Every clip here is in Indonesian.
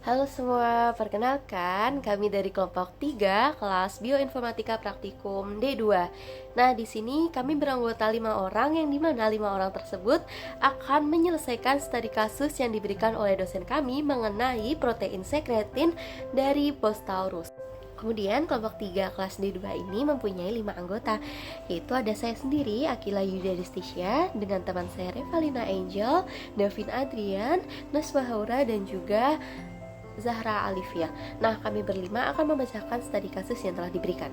Halo semua, perkenalkan kami dari kelompok 3 kelas Bioinformatika Praktikum D2. Nah, di sini kami beranggota 5 orang yang dimana 5 orang tersebut akan menyelesaikan studi kasus yang diberikan oleh dosen kami mengenai protein sekretin dari Bostaurus. Kemudian kelompok 3 kelas D2 ini mempunyai 5 anggota, yaitu ada saya sendiri, Akila Yudhistisia, dengan teman saya Revalina Angel, Davin Adrian, Naswa Haura, dan juga Zahra Alifia. Nah, kami berlima akan memecahkan studi kasus yang telah diberikan.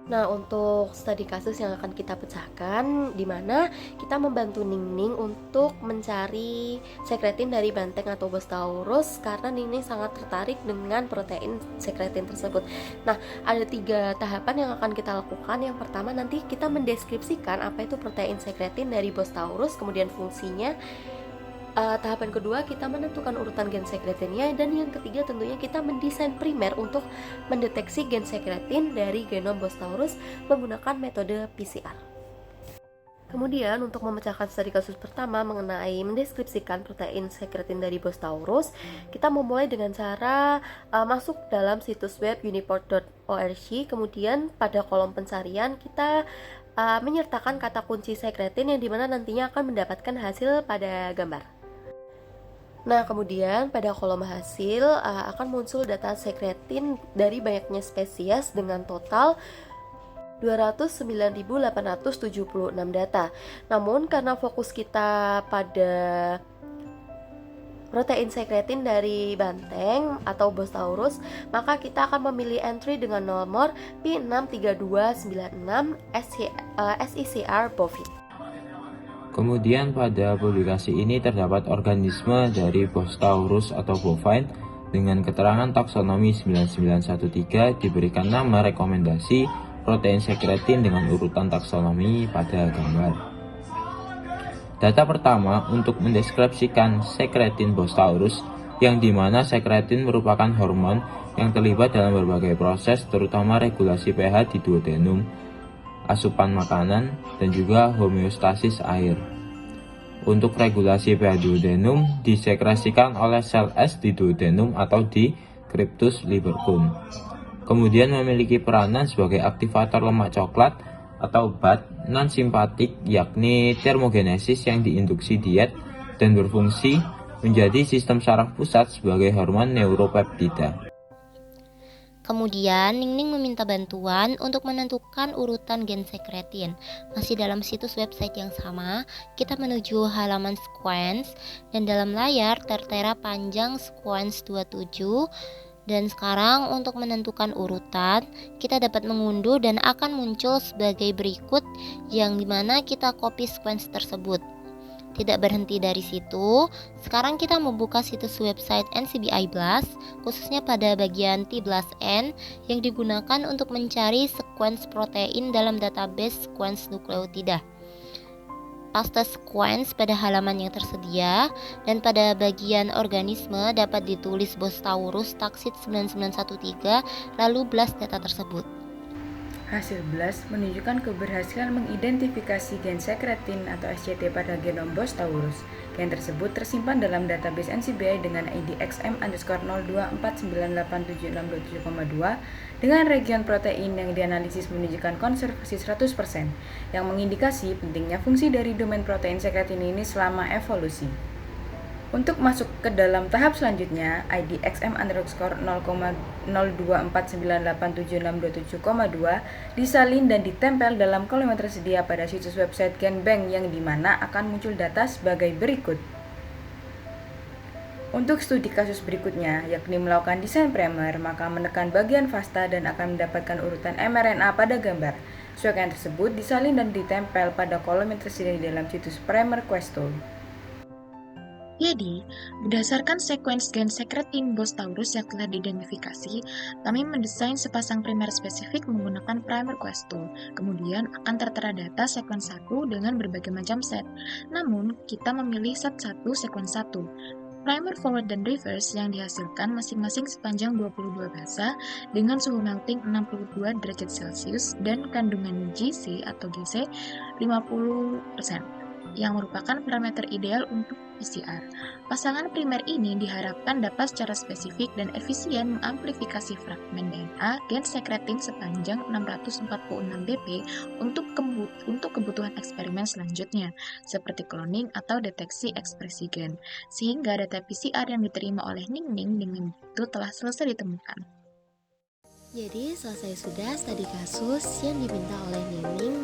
Nah, untuk studi kasus yang akan kita pecahkan, di mana kita membantu Ningning untuk mencari sekretin dari banteng atau Bostaurus, karena Ningning sangat tertarik dengan protein sekretin tersebut. Nah, ada 3 tahapan yang akan kita lakukan. Yang pertama, nanti kita mendeskripsikan apa itu protein sekretin dari Bostaurus, kemudian fungsinya. Tahapan kedua, kita menentukan urutan gen sekretinnya, dan yang ketiga tentunya kita mendesain primer untuk mendeteksi gen sekretin dari genom Bostaurus menggunakan metode PCR. Kemudian untuk memecahkan studi kasus pertama mengenai mendeskripsikan protein sekretin dari Bostaurus, kita memulai dengan cara masuk dalam situs web uniport.org. Kemudian pada kolom pencarian kita menyertakan kata kunci sekretin yang dimana nantinya akan mendapatkan hasil pada gambar. Nah, kemudian pada kolom hasil akan muncul data sekretin dari banyaknya spesies dengan total 209.876 data. Namun karena fokus kita pada protein sekretin dari banteng atau Bostaurus, maka kita akan memilih entry dengan nomor P63296 SECR bovine. Kemudian pada publikasi ini terdapat organisme dari Bostaurus atau bovine dengan keterangan taksonomi 9913 diberikan nama rekomendasi protein sekretin dengan urutan taksonomi pada gambar. Data pertama untuk mendeskripsikan sekretin Bostaurus, yang dimana sekretin merupakan hormon yang terlibat dalam berbagai proses terutama regulasi pH di duodenum, asupan makanan, dan juga homeostasis air. Untuk regulasi pH duodenum disekresikan oleh sel S di duodenum atau di Cryptus libercum. Kemudian memiliki peranan sebagai aktivator lemak coklat atau BAT non-simpatik, yakni termogenesis yang diinduksi diet dan berfungsi menjadi sistem saraf pusat sebagai hormon neuropeptida. Kemudian, Ningning meminta bantuan untuk menentukan urutan gen sekretin. Masih dalam situs website yang sama, kita menuju halaman sequence, dan dalam layar tertera panjang sequence 27. Dan sekarang untuk menentukan urutan, kita dapat mengunduh dan akan muncul sebagai berikut, yang dimana kita copy sequence tersebut. Tidak berhenti dari situ, sekarang kita membuka situs website NCBI BLAST, khususnya pada bagian T-BLAST-N yang digunakan untuk mencari sequence protein dalam database sequence nukleotida. Paste sequence pada halaman yang tersedia, dan pada bagian organisme dapat ditulis Bostaurus taxid 9913, lalu BLAST data tersebut. Hasil BLAST menunjukkan keberhasilan mengidentifikasi gen sekretin atau SCT pada genom Bostaurus. Gen tersebut tersimpan dalam database NCBI dengan ID XM_02498762 dengan region protein yang dianalisis menunjukkan konservasi 100%, yang mengindikasi pentingnya fungsi dari domain protein sekretin ini selama evolusi. Untuk masuk ke dalam tahap selanjutnya, ID XM_02498762 disalin dan ditempel dalam kolom yang tersedia pada situs website GenBank, yang dimana akan muncul data sebagai berikut. Untuk studi kasus berikutnya, yakni melakukan desain primer, maka menekan bagian FASTA dan akan mendapatkan urutan mRNA pada gambar. Sesuaian tersebut disalin dan ditempel pada kolom yang tersedia di dalam situs Primer Quest Tool. Jadi, berdasarkan sequence gen sekretin Bostaurus yang telah diidentifikasi, kami mendesain sepasang primer spesifik menggunakan Primer Quest Tool. Kemudian akan tertera data sequence 1 dengan berbagai macam set. Namun, kita memilih set 1 sequence 1. Primer forward dan reverse yang dihasilkan masing-masing sepanjang 22 basa dengan suhu melting 62 derajat Celcius dan kandungan GC atau GC 50%. Yang merupakan parameter ideal untuk PCR. Pasangan primer ini diharapkan dapat secara spesifik dan efisien mengamplifikasi fragmen DNA gen sekretin sepanjang 646 dp untuk kebutuhan eksperimen selanjutnya, seperti cloning atau deteksi ekspresi gen, sehingga data PCR yang diterima oleh Ningning dengan itu telah selesai ditemukan. Jadi selesai sudah studi kasus yang diminta oleh Nining